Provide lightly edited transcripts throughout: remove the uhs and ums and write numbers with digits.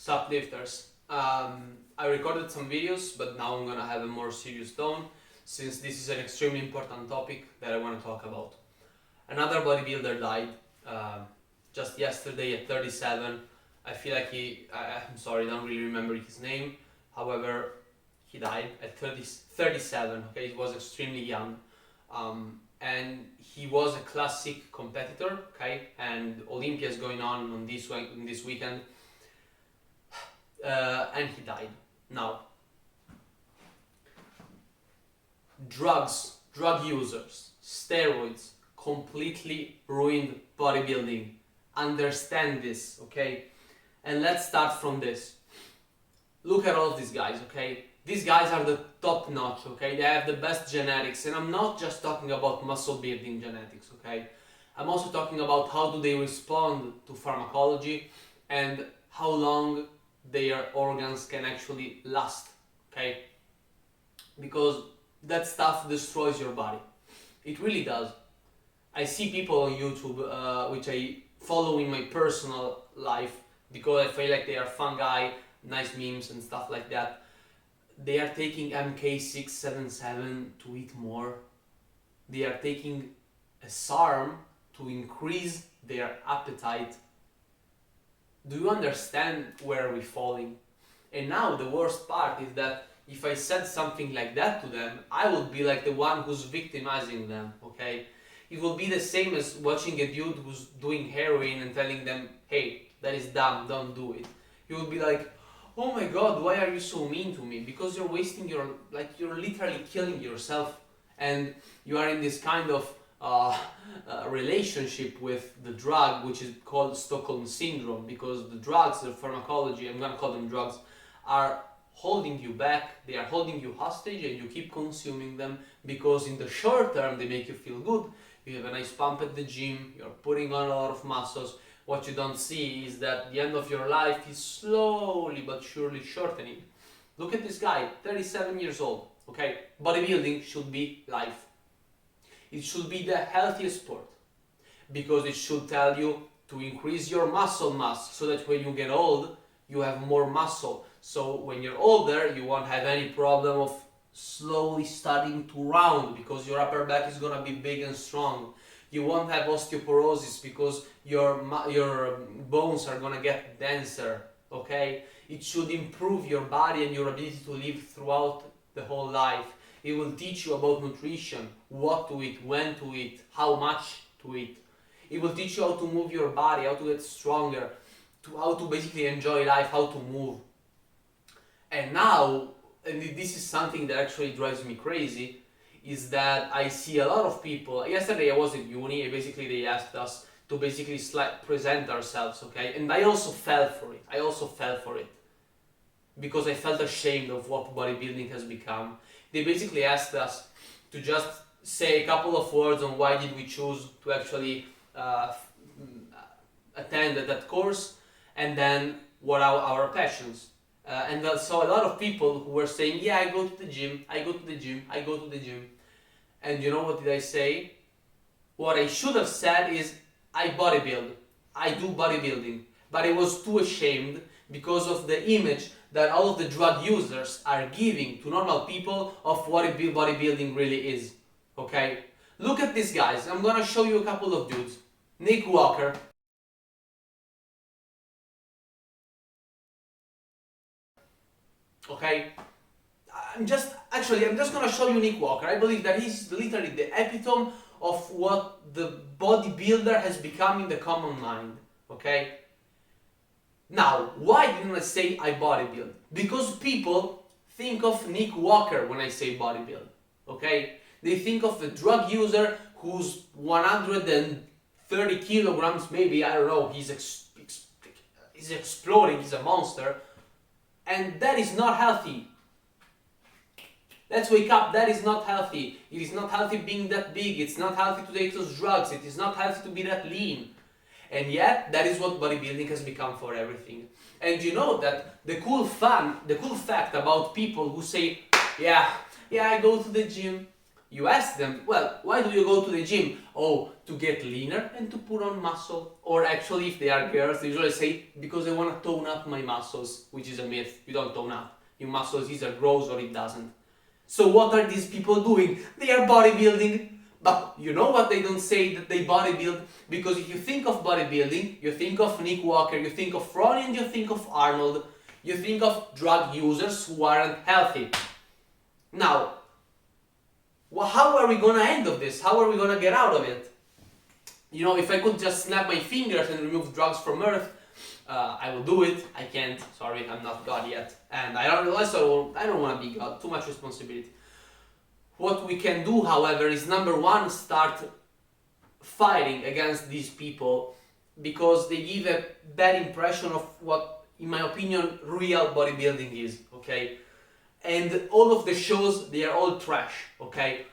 Sup lifters. I recorded some videos, but now I'm gonna have a more serious tone since this is an extremely important topic that I want to talk about. Another bodybuilder died just yesterday at 37. I feel like I'm sorry, I don't really remember his name. However, he died at 37, okay? He was extremely young. And he was a classic competitor, okay? And Olympia is going on this weekend. And he died. Now, drug users, steroids, completely ruined bodybuilding. Understand this, okay? And let's start from this. Look at all of these guys, okay? These guys are the top notch, okay? They have the best genetics, and I'm not just talking about muscle building genetics, okay? I'm also talking about how do they respond to pharmacology and how long their organs can actually last, okay? Because that stuff destroys your body. It really does. I see people on YouTube, which I follow in my personal life because I feel like they are fun guy, nice memes and stuff like that. They are taking MK677 to eat more. They are taking a SARM to increase their appetite. Do you understand where we're falling? And now the worst part is that if I said something like that to them, I would be like the one who's victimizing them, okay? It will be the same as watching a dude who's doing heroin and telling them, hey, that is dumb, don't do it. You would be like, oh my god, why are you so mean to me? Because you're wasting you're literally killing yourself, and you are in this kind of relationship with the drug, which is called Stockholm Syndrome, because the drugs, the pharmacology, I'm gonna call them drugs, are holding you back, they are holding you hostage, and you keep consuming them because in the short term they make you feel good. You have a nice pump at the gym, you're putting on a lot of muscles. What you don't see is that the end of your life is slowly but surely shortening. Look at this guy, 37 years old, okay? Bodybuilding should be life. It should be the healthiest sport because it should tell you to increase your muscle mass so that when you get old, you have more muscle. So when you're older, you won't have any problem of slowly starting to round because your upper back is gonna be big and strong. You won't have osteoporosis because your bones are gonna get denser, okay? It should improve your body and your ability to live throughout the whole life. It will teach you about nutrition, what to eat, when to eat, how much to eat. It will teach you how to move your body, how to get stronger, how to basically enjoy life, how to move. And now, and this is something that actually drives me crazy, is that I see a lot of people. Yesterday I was at uni, and basically they asked us to basically present ourselves, okay? And I also fell for it. Because I felt ashamed of what bodybuilding has become. They basically asked us to just say a couple of words on why did we choose to actually attend that course, and then what are our passions. And so a lot of people who were saying, yeah, I go to the gym. And you know what did I say? What I should have said is, I bodybuild. I do bodybuilding. But I was too ashamed because of the image that all of the drug users are giving to normal people of what bodybuilding really is. Okay? Look at these guys. I'm gonna show you a couple of dudes. Nick Walker. Okay? I'm just gonna show you Nick Walker. I believe that he's literally the epitome of what the bodybuilder has become in the common mind. Okay? Now, why didn't I say I bodybuild? Because people think of Nick Walker when I say bodybuild. Okay? They think of a drug user who's 130 kilograms, maybe, I don't know, he's exploding, he's a monster. And that is not healthy. Let's wake up, that is not healthy. It is not healthy being that big, it's not healthy to take those drugs, it is not healthy to be that lean. And yet, that is what bodybuilding has become for everything. And you know that the cool fact about people who say, yeah, I go to the gym, you ask them, well, why do you go to the gym? Oh, to get leaner and to put on muscle. Or actually, if they are girls, they usually say, because I want to tone up my muscles, which is a myth. You don't tone up. Your muscles either grows or it doesn't. So what are these people doing? They are bodybuilding. But you know what they don't say that they bodybuild? Because if you think of bodybuilding, you think of Nick Walker, you think of Ronnie, and you think of Arnold. You think of drug users who aren't healthy. Now, how are we gonna end of this? How are we gonna get out of it? You know, if I could just snap my fingers and remove drugs from Earth, I will do it. I can't. Sorry, I'm not God yet, and I don't want to be God. Too much responsibility. What we can do, however, is number one, start fighting against these people because they give a bad impression of what, in my opinion, real bodybuilding is. Okay. And all of the shows, they are all trash, okay?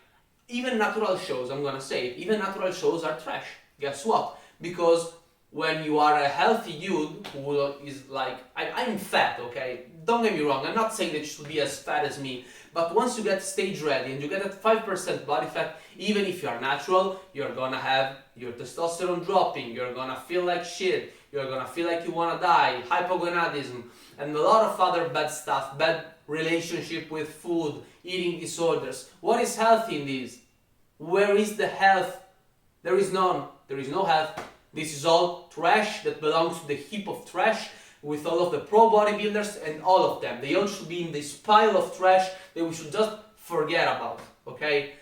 Even natural shows, I'm gonna say it, even natural shows are trash. Guess what? Because when you are a healthy dude who is like, I'm fat, okay? Don't get me wrong, I'm not saying that you should be as fat as me, but once you get stage ready and you get at 5% body fat, even if you are natural, you're gonna have your testosterone dropping, you're gonna feel like shit, you're gonna feel like you wanna die, hypogonadism, and a lot of other bad stuff, bad relationship with food, eating disorders. What is healthy in these? Where is the health? There is none. There is no health. This is all trash that belongs to the heap of trash with all of the pro bodybuilders and all of them. They all should be in this pile of trash that we should just forget about, okay?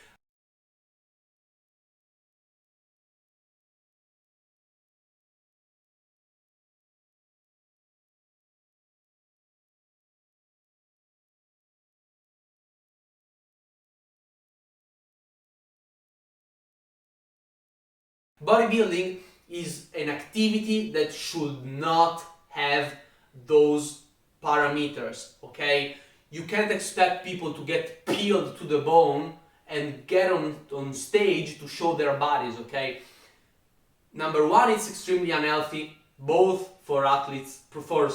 Bodybuilding is an activity that should not have those parameters, okay? You can't expect people to get peeled to the bone and get on stage to show their bodies, okay? Number one, it's extremely unhealthy, both for athletes, for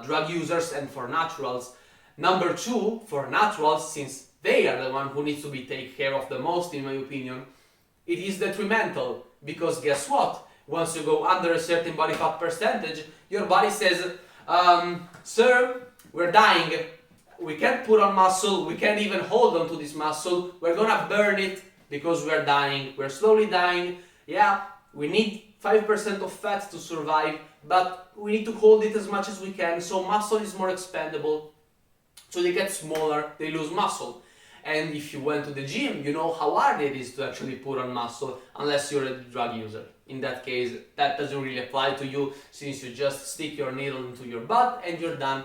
drug users and for naturals. Number two, for naturals, since they are the one who needs to be taken care of the most, in my opinion, it is detrimental, because guess what? Once you go under a certain body fat percentage, your body says, sir, we're dying, we can't put on muscle, we can't even hold on to this muscle, we're gonna burn it because we're dying, we're slowly dying. Yeah, we need 5% of fat to survive, but we need to hold it as much as we can, so muscle is more expendable, so they get smaller, they lose muscle. And if you went to the gym, you know how hard it is to actually put on muscle, unless you're a drug user. In that case, that doesn't really apply to you, since you just stick your needle into your butt and you're done.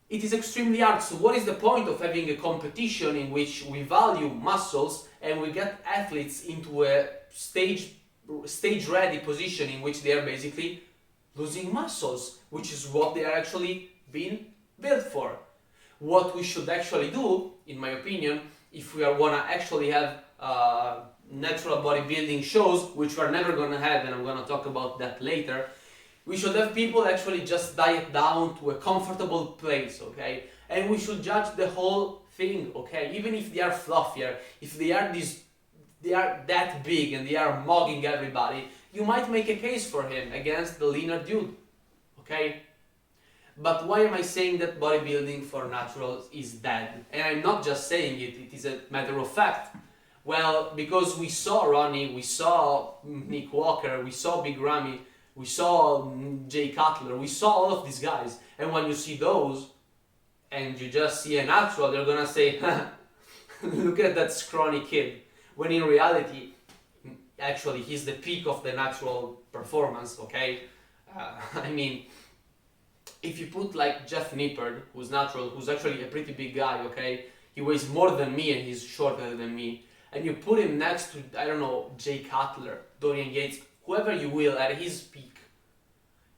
It is extremely hard. So what is the point of having a competition in which we value muscles and we get athletes into a stage ready position in which they are basically losing muscles, which is what they are actually being built for? What we should actually do, in my opinion, if we want to actually have natural bodybuilding shows, which we're never going to have, and I'm going to talk about that later, we should have people actually just diet down to a comfortable place, okay? And we should judge the whole thing, okay? Even if they are fluffier, if they are that big and they are mugging everybody, you might make a case for him against the leaner dude, okay? But why am I saying that bodybuilding for naturals is dead? And I'm not just saying it, it is a matter of fact. Well, because we saw Ronnie, we saw Nick Walker, we saw Big Ramy, we saw Jay Cutler, we saw all of these guys. And when you see those, and you just see a natural, they're gonna say, look at that scrawny kid. When in reality, actually, he's the peak of the natural performance, okay? I mean, if you put like Jeff Nippard, who's natural, who's actually a pretty big guy, okay? He weighs more than me and he's shorter than me. And you put him next to, I don't know, Jay Cutler, Dorian Yates, whoever you will at his peak.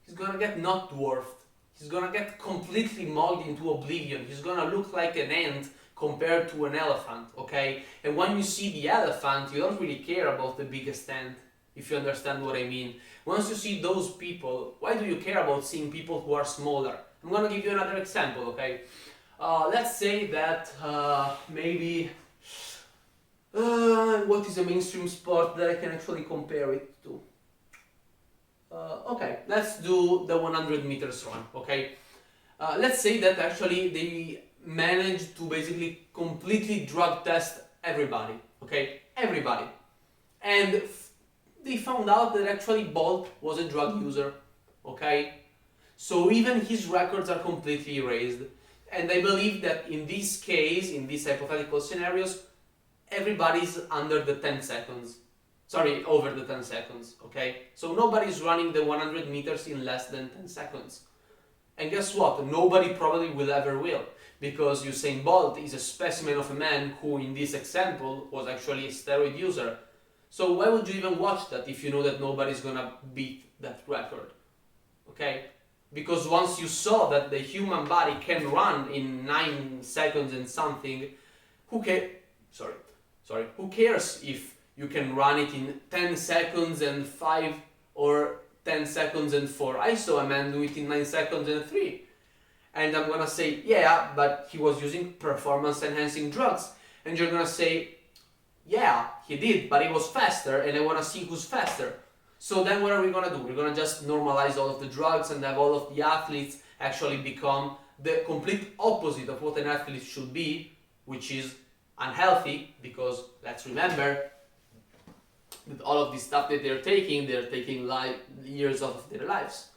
He's gonna get not dwarfed. He's gonna get completely mugged into oblivion. He's gonna look like an ant compared to an elephant, okay? And when you see the elephant, you don't really care about the biggest ant, if you understand what I mean. Once you see those people, why do you care about seeing people who are smaller? I'm gonna give you another example, okay? Let's say that maybe what is a mainstream sport that I can actually compare it to? Okay, let's do the 100 meters run. Okay, let's say that actually they managed to basically completely drug test everybody. Okay, everybody, and they found out that actually Bolt was a drug user. Okay, so even his records are completely erased. And I believe that in this case, in these hypothetical scenarios, everybody's under the 10 seconds. Sorry, over the 10 seconds, okay? So nobody's running the 100 meters in less than 10 seconds. And guess what? Nobody probably will ever will. Because Usain Bolt is a specimen of a man who, in this example, was actually a steroid user. So why would you even watch that if you know that nobody's gonna beat that record? Okay? Because once you saw that the human body can run in 9 seconds and something, who cares if you can run it in 10 seconds and 5 or 10 seconds and 4? I saw a man do it in 9 seconds and 3. And I'm gonna say, yeah, but he was using performance enhancing drugs. And you're gonna say, yeah, he did, but he was faster, and I wanna see who's faster. So then what are we gonna do? We're gonna just normalize all of the drugs and have all of the athletes actually become the complete opposite of what an athlete should be, which is unhealthy, because let's remember that all of this stuff that they're taking years of their lives.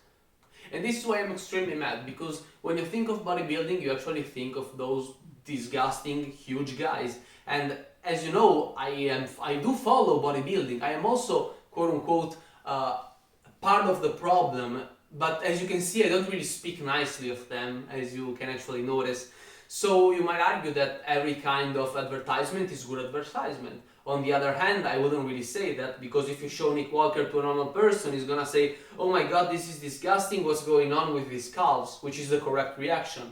And this is why I'm extremely mad, because when you think of bodybuilding, you actually think of those disgusting, huge guys. And as you know, I do follow bodybuilding. I am also, quote unquote, part of the problem, but as you can see, I don't really speak nicely of them, as you can actually notice. So you might argue that every kind of advertisement is good advertisement. On the other hand, I wouldn't really say that, because if you show Nick Walker to a normal person, he's gonna say, oh my god, this is disgusting, what's going on with these calves, which is the correct reaction.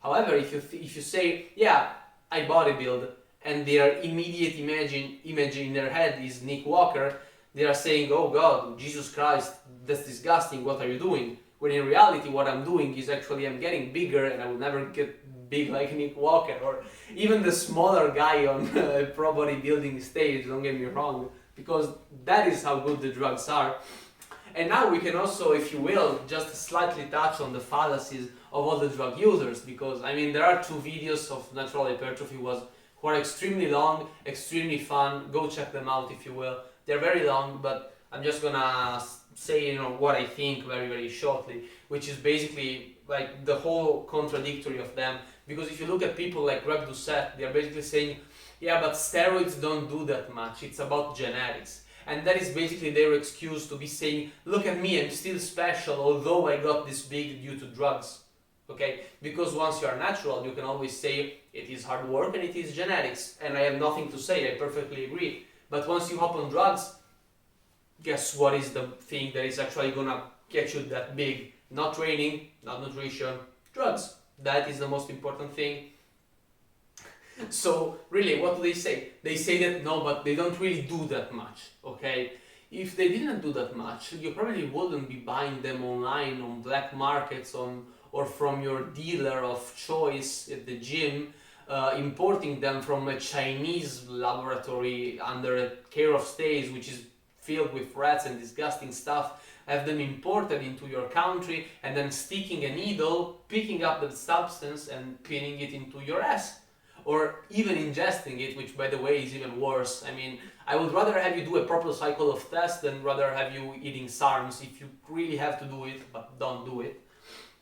However, if you say, yeah, I bodybuild, and their immediate image in their head is Nick Walker, they are saying, oh god, Jesus Christ, that's disgusting, what are you doing? When in reality, what I'm doing is actually I'm getting bigger, and I will never get big like Nick Walker, or even the smaller guy on pro bodybuilding stage, don't get me wrong, because that is how good the drugs are. And now we can also, if you will, just slightly touch on the fallacies of all the drug users, because I mean, there are 2 videos of natural hypertrophy who are extremely long, extremely fun. Go check them out if you will. They're very long, but I'm just gonna say, what I think very, very shortly, which is basically like the whole contradictory of them. Because if you look at people like Greg Doucette, they're basically saying, yeah, but steroids don't do that much, it's about genetics. And that is basically their excuse to be saying, look at me, I'm still special, although I got this big due to drugs. Okay? Because once you are natural, you can always say, it is hard work and it is genetics. And I have nothing to say, I perfectly agree. But once you hop on drugs, guess what is the thing that is actually gonna get you that big? Not training, not nutrition, drugs. That is the most important thing. So really, what do they say? They say that no, but they don't really do that much, okay? If they didn't do that much, you probably wouldn't be buying them online on black markets or from your dealer of choice at the gym, importing them from a Chinese laboratory under a care of stays, which is filled with rats and disgusting stuff, have them imported into your country, and then sticking a needle, picking up the substance and pinning it into your ass. Or even ingesting it, which by the way is even worse. I mean, I would rather have you do a proper cycle of tests than rather have you eating SARMs if you really have to do it, but don't do it.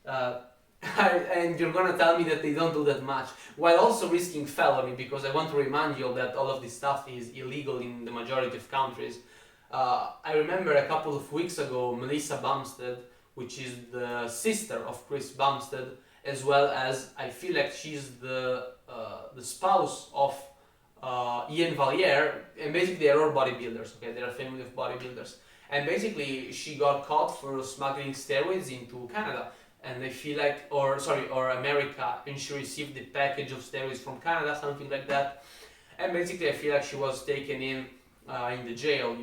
And you're gonna tell me that they don't do that much, while also risking felony, because I want to remind you that all of this stuff is illegal in the majority of countries. I remember a couple of weeks ago, Melissa Bumstead, which is the sister of Chris Bumstead, as well as I feel like she's the spouse of Ian Valliere, and basically they're all bodybuilders, okay, they're a family of bodybuilders. And basically she got caught for smuggling steroids into Canada, and I feel like, or America, and she received the package of steroids from Canada, something like that. And basically I feel like she was taken in the jail,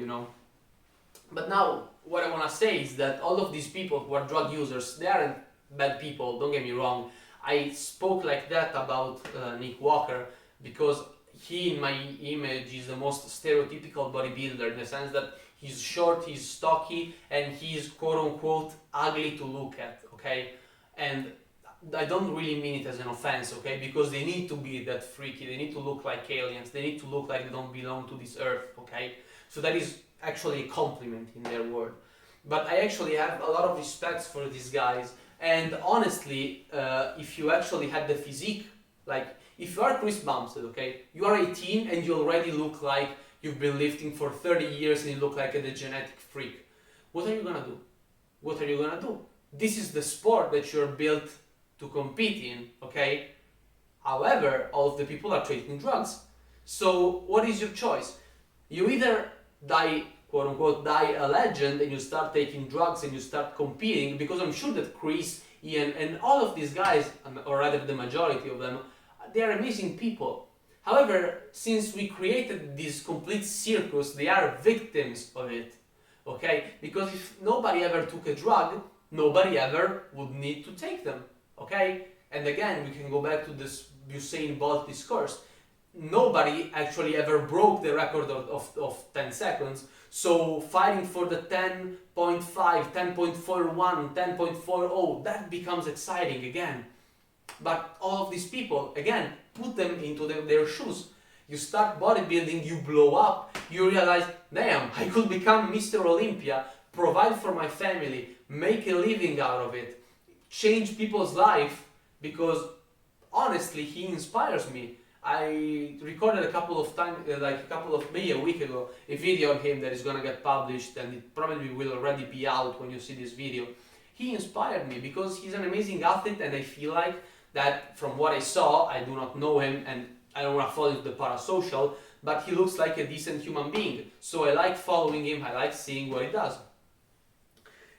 But now, what I want to say is that all of these people who are drug users, they aren't bad people, don't get me wrong. I spoke like that about Nick Walker because he, in my image, is the most stereotypical bodybuilder in the sense that he's short, he's stocky, and he's quote-unquote ugly to look at, okay? And I don't really mean it as an offense, okay? Because they need to be that freaky, they need to look like aliens, they need to look like they don't belong to this earth, okay? So that is actually a compliment in their word. But I actually have a lot of respect for these guys, and honestly, if you actually had the physique, like, if you are Chris Bumstead, okay, you are 18 and you already look like you've been lifting for 30 years and you look like a genetic freak. What are you gonna do? What are you gonna do? This is the sport that you're built to compete in, okay? However, all of the people are taking drugs. So what is your choice? You either die, quote unquote, die a legend and you start taking drugs and you start competing, because I'm sure that Chris, Ian, and all of these guys, or rather the majority of them, they are amazing people. However, since we created this complete circus, they are victims of it, okay? Because if nobody ever took a drug, nobody ever would need to take them, okay? And again, we can go back to this Usain Bolt discourse. Nobody actually ever broke the record of 10 seconds, so fighting for the 10.5, 10.41, 10.40, that becomes exciting again. But all of these people, again, put them into their shoes. You start bodybuilding, you blow up, you realize, damn, I could become Mr. Olympia, provide for my family, make a living out of it, change people's life, because honestly, he inspires me. I recorded a couple of times, maybe a week ago, a video on him that is gonna get published, and it probably will already be out when you see this video. He inspired me because he's an amazing athlete, and I feel like that from what I saw, I do not know him and I don't want to follow the parasocial, but he looks like a decent human being. So I like following him, I like seeing what he does.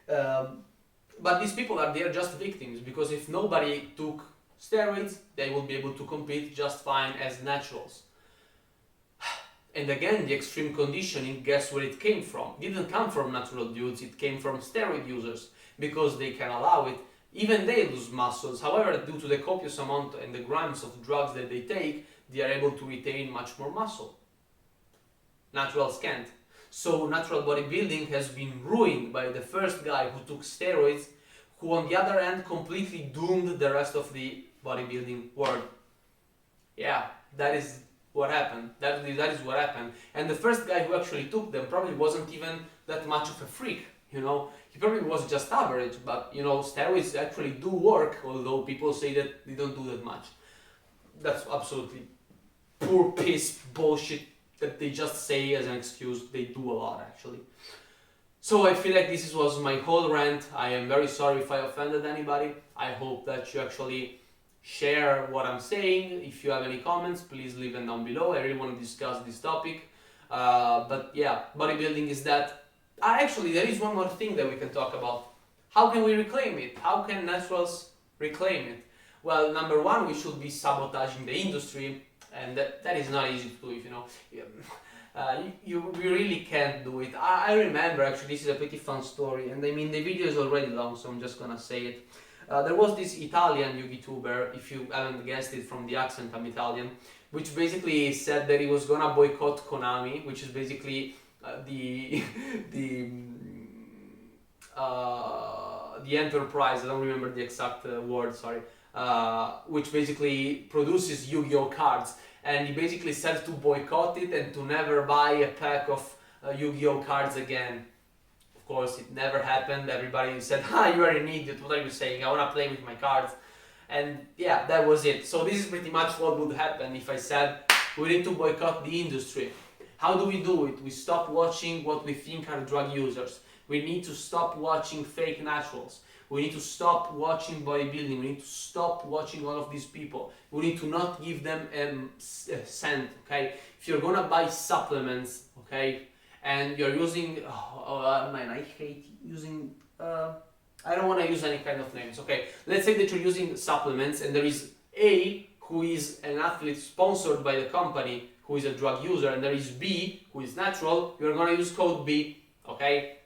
But these people are there just victims, because if nobody took steroids, they will be able to compete just fine as naturals. And again, the extreme conditioning, guess where it came from? It didn't come from natural dudes, it came from steroid users, because they can allow it. Even they lose muscles, however, due to the copious amount and the grams of drugs that they take, they are able to retain much more muscle. Naturals can't. So natural bodybuilding has been ruined by the first guy who took steroids, who on the other hand completely doomed the rest of the bodybuilding world. Yeah, that is what happened. That is what happened. And the first guy who actually took them probably wasn't even that much of a freak, you know. He probably was just average, but you know, steroids actually do work, although people say that they don't do that much. That's absolutely poor piss bullshit that they just say as an excuse. They do a lot actually. So I feel like this was my whole rant. I am very sorry if I offended anybody. I hope that you actually share what I'm saying. If you have any comments, please leave them down below. I really want to discuss this topic. But yeah, bodybuilding is that. Actually, there is one more thing that we can talk about. How can we reclaim it? How can naturals reclaim it? Well, number one, we should be sabotaging the industry, and that is not easy to do, if you know. We really can't do it. I remember, actually, this is a pretty fun story, and I mean, the video is already long, so I'm just gonna say it. There was this Italian YouTuber, if you haven't guessed it from the accent, I'm Italian, which basically said that he was gonna boycott Konami, which is basically the enterprise, I don't remember the exact word, sorry, which basically produces Yu-Gi-Oh cards, and he basically said to boycott it and to never buy a pack of Yu-Gi-Oh cards again. Of course, it never happened. Everybody said, you are an idiot, what are you saying, I want to play with my cards. And yeah, that was it. So this is pretty much what would happen if I said we need to boycott the industry. How do we do it? We stop watching what we think are drug users. We need to stop watching fake naturals. We need to stop watching bodybuilding. We need to stop watching all of these people. We need to not give them a cent, okay? If you're gonna buy supplements, okay, and you're using, man, I hate using, I don't want to use any kind of names, okay? Let's say that you're using supplements and there is A, who is an athlete sponsored by the company, who is a drug user, and there is B, who is natural, you're gonna use code B, okay?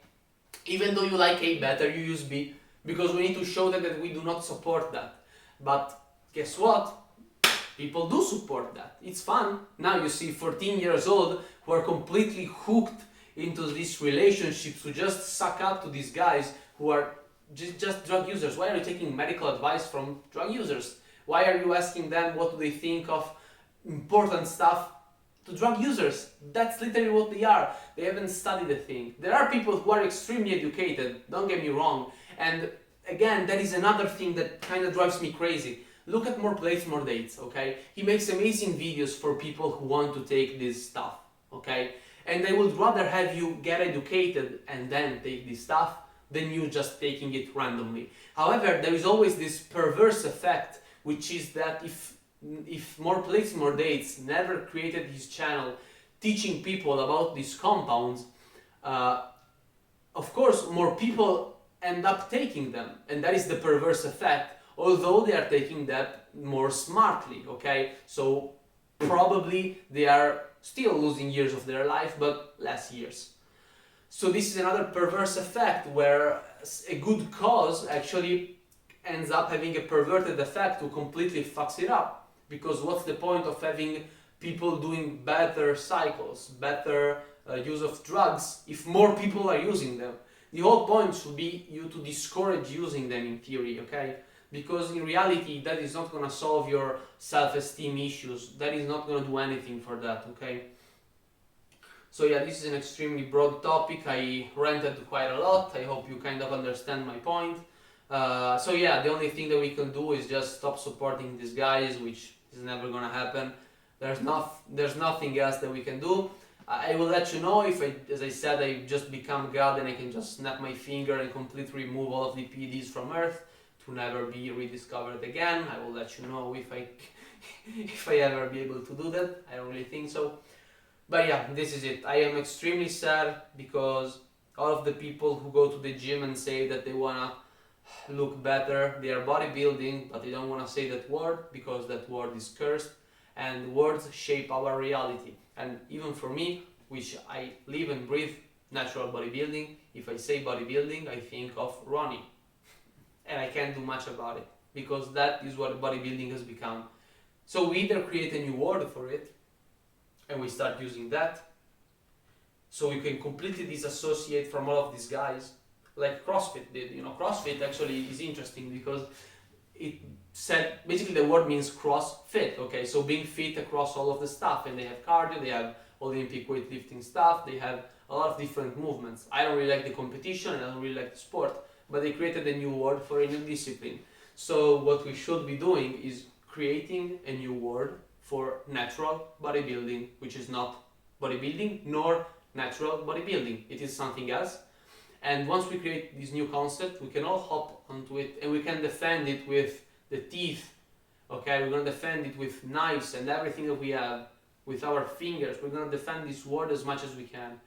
Even though you like A better, you use B, because we need to show them that we do not support that. But guess what? People do support that. It's fun. Now you see 14 years old who are completely hooked into these relationships, who just suck up to these guys who are just drug users. Why are you taking medical advice from drug users? Why are you asking them what do they think of important stuff to drug users? That's literally what they are. They haven't studied a thing. There are people who are extremely educated, don't get me wrong. And again, that is another thing that kind of drives me crazy. Look at More Plates, More Dates, okay? He makes amazing videos for people who want to take this stuff, okay? And they would rather have you get educated and then take this stuff than you just taking it randomly. However, there is always this perverse effect, which is that if More Plates, More Dates never created his channel teaching people about these compounds, of course, more people end up taking them. And that is the perverse effect. Although they are taking that more smartly, okay? So probably they are still losing years of their life, but less years. So this is another perverse effect where a good cause actually ends up having a perverted effect who completely fucks it up. Because what's the point of having people doing better cycles, better use of drugs if more people are using them? The whole point should be you to discourage using them in theory, okay? Because in reality, that is not going to solve your self-esteem issues. That is not going to do anything for that, okay? So yeah, this is an extremely broad topic. I ranted quite a lot. I hope you kind of understand my point. So yeah, the only thing that we can do is just stop supporting these guys, which is never going to happen. There's nothing else that we can do. I will let you know if as I said, I just become God and I can just snap my finger and completely remove all of the PEDs from Earth to never be rediscovered again. I will let you know if I ever be able to do that. I don't really think so. But yeah, this is it. I am extremely sad because all of the people who go to the gym and say that they wanna look better, they are bodybuilding, but they don't wanna say that word because that word is cursed, and words shape our reality. And even for me, which I live and breathe natural bodybuilding, if I say bodybuilding, I think of Ronnie. And I can't do much about it because that is what bodybuilding has become. So we either create a new word for it and we start using that so we can completely disassociate from all of these guys like CrossFit did. You know, CrossFit actually is interesting because it said basically the word means cross-fit, okay? So being fit across all of the stuff, and they have cardio, they have Olympic weightlifting stuff, they have a lot of different movements. I don't really like the competition and I don't really like the sport, but they created a new word for a new discipline. So what we should be doing is creating a new word for natural bodybuilding, which is not bodybuilding nor natural bodybuilding. It is something else. And once we create this new concept, we can all hop onto it and we can defend it with the teeth. Okay, we're gonna defend it with knives and everything that we have, with our fingers. We're gonna defend this word as much as we can,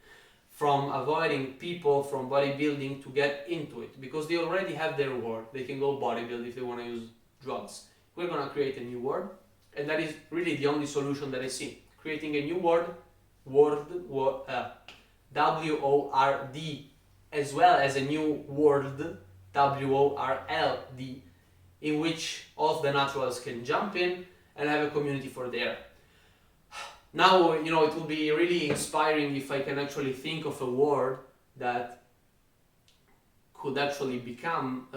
from avoiding people from bodybuilding to get into it, because they already have their word. They can go bodybuild if they want to use drugs. We're going to create a new word, and that is really the only solution that I see. Creating a new word, W-O-R-D, as well as a new word, W-O-R-L-D, in which all of the naturals can jump in and have a community for there. Now, you know, it will be really inspiring if I can actually think of a word that could actually become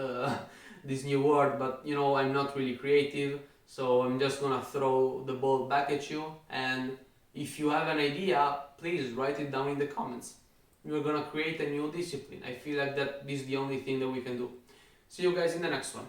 this new word, but you know, I'm not really creative, so I'm just gonna throw the ball back at you, and if you have an idea, please write it down in the comments. We're gonna create a new discipline. I feel like that this is the only thing that we can do. See you guys in the next one.